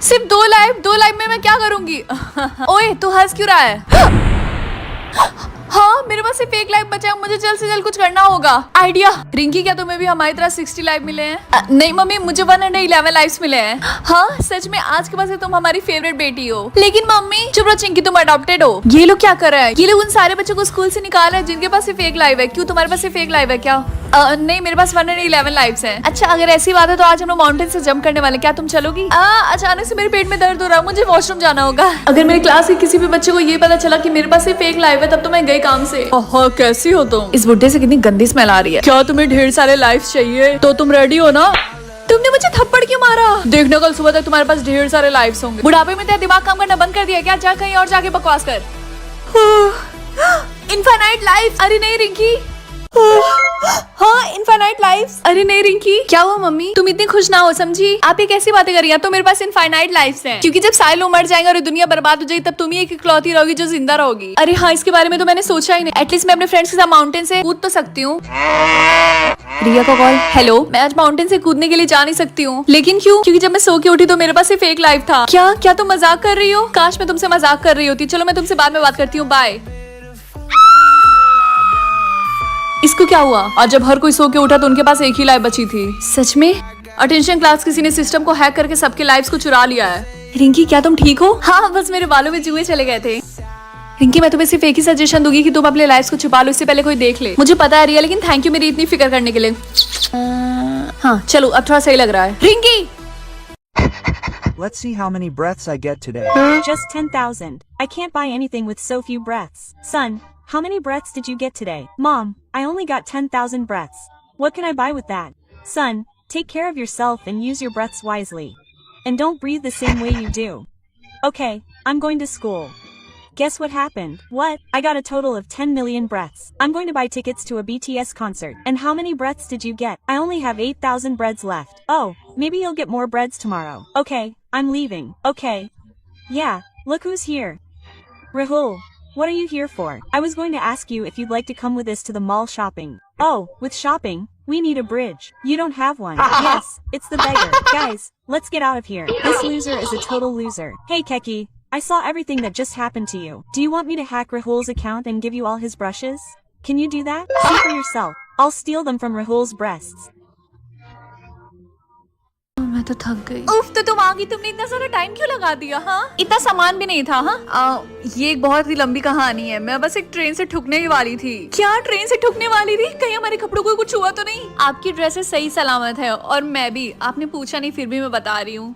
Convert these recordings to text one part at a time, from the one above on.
सिर्फ 2 लाइव में मैं क्या करूंगी? ओए तू हंस क्यों रहा है? हाँ मेरे पास सिर्फ 1 लाइफ बचा है, मुझे जल्द से जल्द कुछ करना होगा। आइडिया। रिंकी क्या तुम्हें भी हमारी तरह 60 लाइफ मिले हैं? नहीं मम्मी, मुझे 111 लाइफ्स मिले हैं। हाँ सच में, आज के बाद से तुम हमारी फेवरेट बेटी हो। लेकिन मम्मी चुप रहो चिंकी, तुम अडॉप्टेड हो। ये लोग क्या कर रहे हैं? ये लोग उन सारे बच्चों को स्कूल से निकाल रहे हैं जिनके पास सिर्फ 1 लाइफ है। क्यों तुम्हारे पास सिर्फ 1 लाइफ है क्या? नहीं मेरे पास 111 लाइफ्स हैं। अच्छा अगर ऐसी बात है तो आज हम लोग माउंटेन से जंप करने वाले, क्या तुम चलोगी? अचानक से मेरे पेट में दर्द हो रहा है, मुझे वॉशरूम जाना होगा। अगर मेरे क्लास के किसी भी बच्चे को ये पता चला कि मेरे पास सिर्फ 1 लाइफ है तब तो मैं गई काम से। ओह कैसी हो तुम? इस बुड्ढे से कितनी गंदी स्मेल आ रही है। क्या तुम्हें ढेर सारे लाइफ्स चाहिए? तो तुम रेडी हो ना? तुमने मुझे थप्पड़ क्यों मारा? देखना कल सुबह तक तुम्हारे पास ढेर सारे लाइफ्स होंगे। बुढ़ापे में तेरा दिमाग काम करना बंद कर दिया क्या? जा कहीं और जाके बकवास कर। Infinite life. अरे नहीं रिंकी। हाँ इनफाइनाइट लाइफ्स। अरे नहीं रिंकी, क्या हुआ मम्मी? तुम इतनी खुश ना हो समझी। आप ये कैसी बातें कर रही हैं? तो मेरे पास इनफाइनाइट लाइफ्स हैं। क्योंकि जब सारे लोग मर जाएंगे और दुनिया बर्बाद हो जाएगी तब तुम ही एक इकलौती रहोगी जो जिंदा रहोगी। अरे हाँ इसके बारे में तो मैंने सोचा ही नहीं। एटलीस्ट मैं अपने फ्रेंड्स के साथ माउंटेन से कूद तो सकती हूँ। रिया का कॉल। हेलो, मैं आज माउंटेन से कूदने के लिए जा नहीं सकती हूँ। लेकिन क्यों? क्योंकि जब मैं सो के उठी तो मेरे पास सिर्फ 1 लाइफ था। क्या तुम मजाक कर रही हो? काश मैं तुमसे मजाक कर रही होती। चलो मैं तुमसे बाद में बात करती हूँ, बाय। इसको क्या हुआ? और जब हर कोई सो के उठा तो उनके पास 1 ही लाइफ बची थी। सच में? अटेंशन क्लास, किसी ने सिस्टम को हैक करके सबके लाइफ्स को चुरा लिया है। रिंकी क्या तुम ठीक हो? हाँ बस मेरे बालों में जुए चले गए थे। रिंकी मैं तुम्हें सिर्फ एक ही सजेशन दूंगी कि तुम अपने लाइफ्स को छुपा लो, इससे पहले कोई देख ले। मुझे पता है रिया, लेकिन थैंक यू मेरी इतनी फिक्र करने के लिए। हाँ चलो अब थोड़ा सही लग रहा है। Rinki Let's see how many breaths I get today. Just 10,000. I can't buy anything with so few breaths. Son, how many breaths did you get today? Mom, I only got 10,000 breaths. What can I buy with that? Son, take care of yourself and use your breaths wisely. And don't breathe the same way you do. Okay, I'm going to school. Guess what happened? What? I got a total of 10 million breaths. I'm going to buy tickets to a BTS concert. And how many breaths did you get? I only have 8,000 breaths left. Oh, maybe you'll get more breaths tomorrow. Okay, I'm leaving. Okay. Yeah, look who's here. Rahul, what are you here for? I was going to ask you if you'd like to come with us to the mall shopping. Oh, with shopping? We need a bridge. You don't have one. Yes, it's the beggar. Guys, let's get out of here. This loser is a total loser. Hey Keki, I saw everything that just happened to you. Do you want me to hack Rahul's account and give you all his brushes? Can you do that? See for yourself. I'll steal them from Rahul's breasts. मैं तो थक गई। उफ तो तुम आ गई। तुमने इतना सारा टाइम क्यों लगा दिया? हाँ इतना सामान भी नहीं था। हाँ ये एक बहुत ही लंबी कहानी है। मैं बस एक ट्रेन से ठुकने ही वाली थी। क्या ट्रेन से ठुकने वाली थी? कहीं हमारे कपड़ों को कुछ हुआ तो नहीं? आपकी ड्रेसेस सही सलामत है और मैं भी। आपने पूछा नहीं फिर भी मैं बता रही हूँ।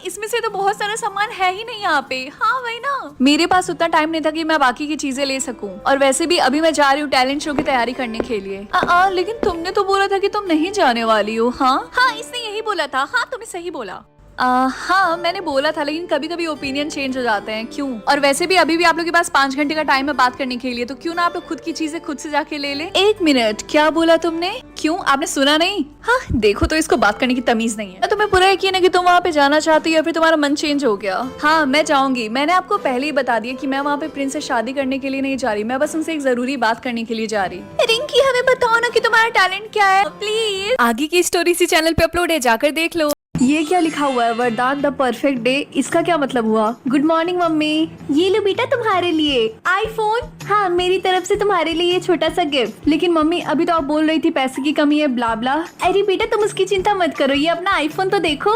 इसमें से तो बहुत सारा सामान है ही नहीं यहाँ पे। हाँ वही ना, मेरे पास उतना टाइम नहीं था कि मैं बाकी की चीजें ले सकूं। और वैसे भी अभी मैं जा रही हूँ टैलेंट शो की तैयारी करने के लिए। लेकिन तुमने तो बोला था कि तुम नहीं जाने वाली हो। हाँ इसने यही बोला था। हाँ तुमने सही बोला। हाँ मैंने बोला था, लेकिन कभी कभी ओपिनियन चेंज हो जाते हैं। क्यों? और वैसे भी अभी भी आप लोग के पास 5 घंटे का टाइम है बात करने के लिए, तो क्यों ना आप लोग खुद की चीजें खुद से जाके ले ले। 1 मिनट, क्या बोला तुमने? क्यों आपने सुना नहीं? हाँ देखो तो इसको बात करने की तमीज नहीं है। तुम्हें पूरा यकीन है कि तुम वहाँ पे जाना चाहती हो या फिर तुम्हारा मन चेंज हो गया? हाँ मैं जाऊंगी। मैंने आपको पहले ही बता दिया कि मैं वहाँ पे प्रिंस से शादी करने के लिए नहीं जा रही। मैं बस उनसे एक जरूरी बात करने के लिए जा रही। रिंकी हमें बताओ ना कि तुम्हारा टैलेंट क्या है प्लीज। आगे की स्टोरी इसी चैनल पे अपलोड है, जाकर देख लो। ये क्या लिखा हुआ है? वरदान द परफेक्ट डे। इसका क्या मतलब हुआ? Good morning mummy. ये लो बेटा तुम्हारे लिए आईफोन। हाँ मेरी तरफ से तुम्हारे लिए ये छोटा सा गिफ्ट। लेकिन मम्मी अभी तो आप बोल रही थी पैसे की कमी है ब्ला ब्ला। अरे बेटा तुम उसकी चिंता मत करो, ये अपना आईफोन तो देखो।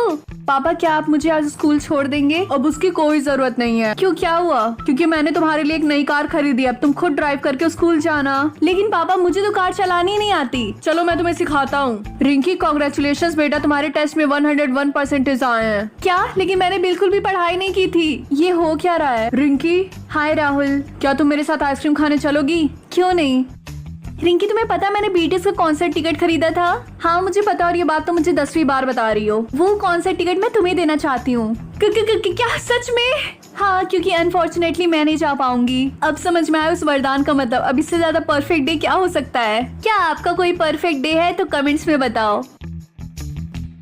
पापा क्या आप मुझे आज स्कूल छोड़ देंगे? अब उसकी कोई जरूरत नहीं है। क्यों क्या हुआ? क्योंकि मैंने तुम्हारे लिए एक नई कार खरीदी है, अब तुम खुद ड्राइव करके स्कूल जाना। लेकिन पापा मुझे तो कार चलानी ही नहीं आती। चलो मैं तुम्हें सिखाता हूँ। रिंकी कांग्रेचुलेशंस बेटा, तुम्हारे टेस्ट में 101% आए हैं। क्या? लेकिन मैंने बिल्कुल भी पढ़ाई नहीं की थी। ये हो क्या रहा है? रिंकी हाय राहुल, क्या तुम मेरे साथ आइसक्रीम खाने चलोगी? क्यों नहीं? रिंकी तुम्हें पता मैंने बीटीएस का कॉन्सर्ट टिकट खरीदा था। हाँ मुझे पता, और ये बात तो मुझे 10वीं बार बता रही हो। वो कॉन्सर्ट टिकट मैं तुम्हें देना चाहती हूँ। क्या सच में? हाँ क्योंकि अनफॉर्चुनेटली मैं नहीं जा पाऊंगी। अब समझ में आया उस वरदान का मतलब। अब इससे ज्यादा परफेक्ट डे क्या हो सकता है? क्या आपका कोई परफेक्ट डे है तो कमेंट्स में बताओ।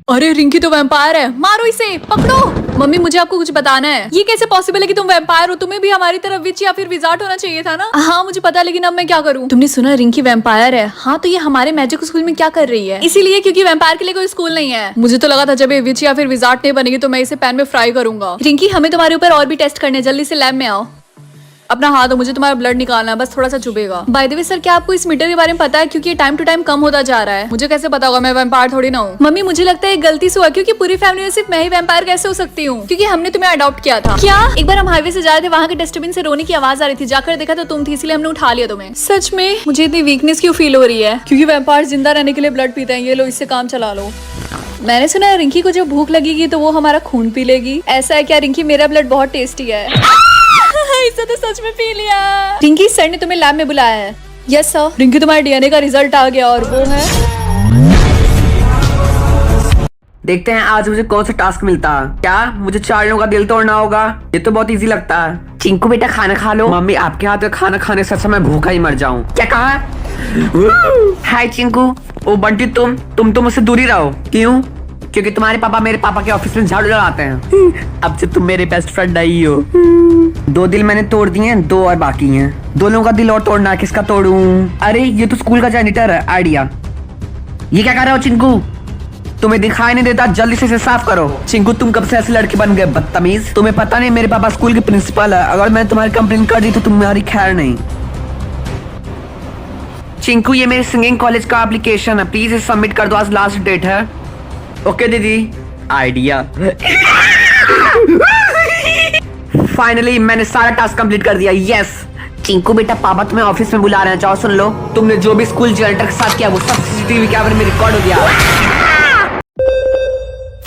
अरे रिंकी तो वैम्पायर है, मारो इसे, पकड़ो। मम्मी मुझे आपको कुछ बताना है, ये कैसे पॉसिबल है कि तुम वैम्पायर हो? तुम्हें भी हमारी तरफ विच या फिर विजार्ड होना चाहिए था ना। हाँ मुझे पता, लेकिन अब मैं क्या करूँ? तुमने सुना रिंकी वैम्पायर है? हाँ तो ये हमारे मैजिक स्कूल में क्या कर रही है? इसीलिए क्योंकि वैम्पायर के लिए कोई स्कूल नहीं है। मुझे तो लगा था जब ये विच या फिर विजार्ड नहीं बनेगी तो मैं इसे पैन में फ्राई करूंगा। रिंकी हमें तुम्हारे ऊपर और भी टेस्ट करने, जल्दी से लैब में आओ। अपना हाथ दो, मुझे तुम्हारा ब्लड निकालना है, बस थोड़ा सा चुभेगा। बाय द वे सर, क्या आपको इस मीटर के बारे में पता है? क्योंकि ये टाइम टू टाइम कम होता जा रहा है। मुझे कैसे पता होगा, मैं वैम्पायर थोड़ी ना हूँ। मम्मी मुझे लगता है एक गलती से हुआ, क्योंकि पूरी फैमिली में सिर्फ मैं ही वैम्पायर कैसे हो सकती हूँ? क्योंकि हमने तुम्हें अडॉप्ट किया था। क्या? एक बार हम हाईवे से जा रहे थे, वहाँ के डस्टबिन से रोने की आवाज आ रही थी, जाकर देखा तो तुम थी, इसलिए हमने उठा लिया तुम्हें। सच में मुझे इतनी वीकनेस क्यों फील हो रही है? क्योंकि वैम्पायर जिंदा रहने के लिए ब्लड पीते हैं। ये लो इससे काम चला लो। मैंने सुना है रिंकी को जब भूख लगेगी तो वो हमारा खून पी लेगी। ऐसा है क्या रिंकी? मेरा ब्लड बहुत टेस्टी है। इसे तो सच में पी लिया। रिंकी सर ने तुम्हें लैब में बुलाया है। Yes sir. रिंकी तुम्हारे डीएनए का रिजल्ट आ गया और वो है। देखते हैं आज मुझे कौन सा टास्क मिलता है। क्या मुझे 4 लोगों का दिल तोड़ना होगा? ये तो बहुत इजी लगता है। चिंकू बेटा खाना खा लो। मम्मी आपके हाथ का खाना खाने से अच्छा मैं भूखा ही मर जाऊं। क्या कहा? हाय चिंकू। ओ बंटी तुम तो मुझसे दूर ही रहो। क्यों? क्योंकि तुम्हारे पापा मेरे पापा के ऑफिस में झाड़ू लगाते हैं। अब से तुम मेरे बेस्ट फ्रेंड नहीं हो। 2 दिल मैंने तोड़ दिए हैं, 2 और बाकी हैं। 2 लोगों का दिल और तोड़ना है, किसका तोड़ूं? अरे ये तो स्कूल का जैनिटर है। आइडिया। ये क्या कर रहे हो चिंकू? तुम्हें दिखाई नहीं देता? जल्दी से इसे साफ करो। चिंकू तुम कब से ऐसे लड़के बन गए बदतमीज? तुम्हें पता नहीं मेरे पापा स्कूल के प्रिंसिपल है। अगर मैंने तुम्हारी कंप्लेन कर दी तो तुम्हारी खैर नहीं। चिंकू ये मेरे सिंगिंग कॉलेज का एप्लीकेशन है, प्लीज इसे सबमिट कर दो, आज लास्ट डेट है। ओके दीदी। आइडिया। फाइनली मैंने सारा टास्क कंप्लीट कर दिया। यस चिंकू बेटा पापा तुम्हें ऑफिस में बुला रहे हैं, जाओ सुन लो। तुमने जो भी स्कूल जैनिटर के साथ किया वो सब सीसीटीवी कैमरे में रिकॉर्ड हो गया।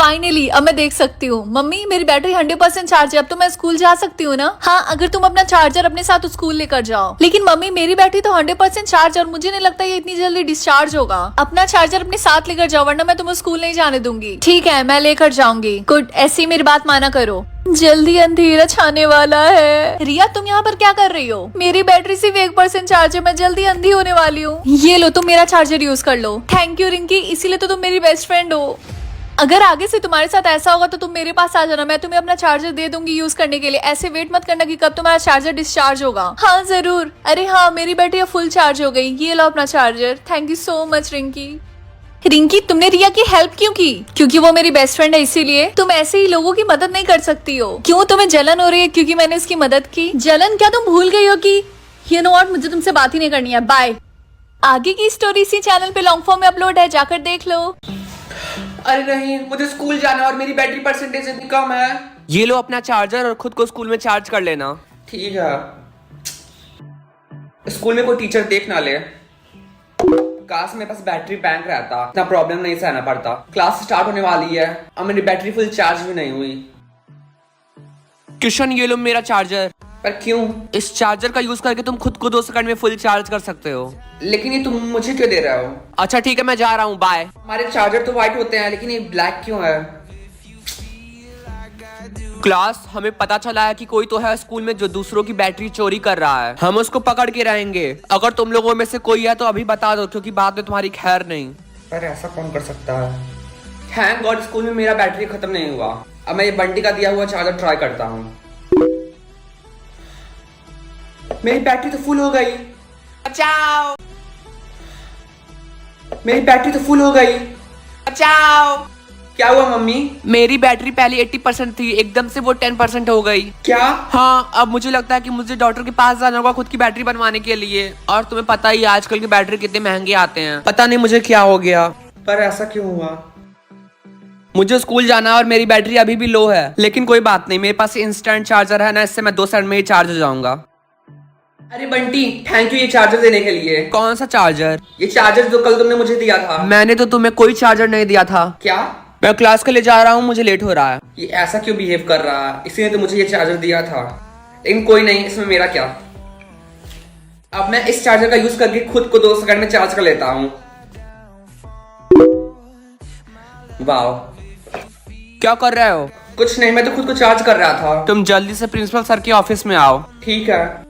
फाइनली अब मैं देख सकती हूँ। मम्मी मेरी बैटरी 100% चार्ज है, अब तो मैं स्कूल जा सकती हूँ ना? हाँ अगर तुम अपना चार्जर अपने साथ स्कूल लेकर जाओ। लेकिन मम्मी मेरी बैटरी तो 100% चार्ज और मुझे नहीं लगता ये इतनी जल्दी डिस्चार्ज होगा। अपना चार्जर अपने साथ लेकर जाओ वरना मैं तुम्हें स्कूल नहीं जाने दूंगी। ठीक है मैं लेकर जाऊंगी। गुड, ऐसी मेरी बात माना करो। जल्दी अंधेरा छाने वाला है। रिया तुम यहाँ पर क्या कर रही हो? मेरी बैटरी सिर्फ 1% चार्ज है, मैं जल्दी अंधी होने वाली हूँ। ये लो तुम मेरा चार्जर यूज कर लो। थैंक यू रिंकी, इसीलिए तो तुम मेरी बेस्ट फ्रेंड हो। अगर आगे से तुम्हारे साथ ऐसा होगा तो तुम मेरे पास आ जाना, मैं तुम्हें अपना चार्जर दे दूंगी यूज करने के लिए। ऐसे वेट मत करना कि कब तुम्हारा चार्जर डिस्चार्ज होगा। हाँ जरूर। अरे हाँ मेरी बैटरी फुल चार्ज हो गई, ये लो अपना charger. Thank you so much Rinki. Rinki तुमने रिया की हेल्प क्यों की? क्योंकि वो मेरी बेस्ट फ्रेंड है इसीलिए। तुम ऐसे ही लोगों की मदद नहीं कर सकती हो। क्यों तुम्हें जलन हो रही है क्योंकि मैंने उसकी मदद की? जलन? क्या तुम भूल गई हो कि यू नो व्हाट, मुझे तुमसे बात ही नहीं करनी है। बाय। आगे की स्टोरी इसी चैनल पे लॉन्ग फॉर्म में अपलोड है, जाकर देख लो। अरे नहीं मुझे स्कूल जाना और मेरी बैटरी परसेंटेज इतनी कम है। ये लो अपना चार्जर और खुद को स्कूल में चार्ज कर लेना। ठीक है। स्कूल में कोई टीचर देख ना ले। काश मेरे पास बैटरी बैंक रहता, इतना प्रॉब्लम नहीं सहना पड़ता। क्लास स्टार्ट होने वाली है, अब मेरी बैटरी फुल चार्ज भी नहीं हुई। किशन ये लो मेरा चार्जर। पर क्यों? इस चार्जर का यूज करके तुम खुद को 2 सेकंड में फुल चार्ज कर सकते हो। लेकिन ये तुम मुझे क्यों दे रहे हो? अच्छा ठीक है मैं जा रहा हूँ, बाय। हमारे चार्जर तो व्हाइट होते हैं लेकिन ये ब्लैक क्यों है? क्लास हमें पता चला है कि कोई तो है स्कूल में जो दूसरों की बैटरी चोरी कर रहा है। हम उसको पकड़ के रहेंगे। अगर तुम लोगों में से कोई है तो अभी बता दो, क्योंकि बाद में तुम्हारी खैर नहीं। पर ऐसा कौन कर सकता है? थैंक गॉड स्कूल में मेरा बैटरी खत्म नहीं हुआ। अब मैं ये बंटी का दिया हुआ चार्जर ट्राई करता हूँ। मेरी बैटरी तो फुल हो गई। बचाओ। मेरी बैटरी तो फुल हो गई। बचाओ। क्या हुआ मम्मी? मेरी बैटरी पहले 80% थी, एकदम से वो 10% हो गई। क्या? हाँ अब मुझे लगता है कि मुझे डॉक्टर के पास जाना होगा खुद की बैटरी बनवाने के लिए। और तुम्हें पता ही आजकल की बैटरी कितने महंगे आते हैं। पता नहीं मुझे क्या हो गया। पर ऐसा क्यों हुआ? मुझे स्कूल जाना और मेरी बैटरी अभी भी लो है। लेकिन कोई बात नहीं, मेरे पास इंस्टेंट चार्जर है ना, इससे मैं 2 सेकंड में ही चार्ज हो जाऊंगा। अरे बंटी थैंक यू ये चार्जर देने के लिए। कौन सा चार्जर? ये चार्जर जो कल तुमने मुझे दिया था। मैंने तो तुम्हें कोई चार्जर नहीं दिया था। क्या? मैं क्लास के लिए जा रहा हूँ, मुझे लेट हो रहा है। ये ऐसा क्यों बिहेव कर रहा है? इसीलिए तो मुझे ये चार्जर दिया था। लेकिन कोई नहीं, इसमें मेरा क्या। अब मैं इस चार्जर का यूज करके खुद को 2 सेकंड में चार्ज कर लेता हूँ। वाओ। क्या कर रहे हो? कुछ नहीं, मैं तो खुद को चार्ज कर रहा था। तुम जल्दी से प्रिंसिपल सर के ऑफिस में आओ। ठीक है।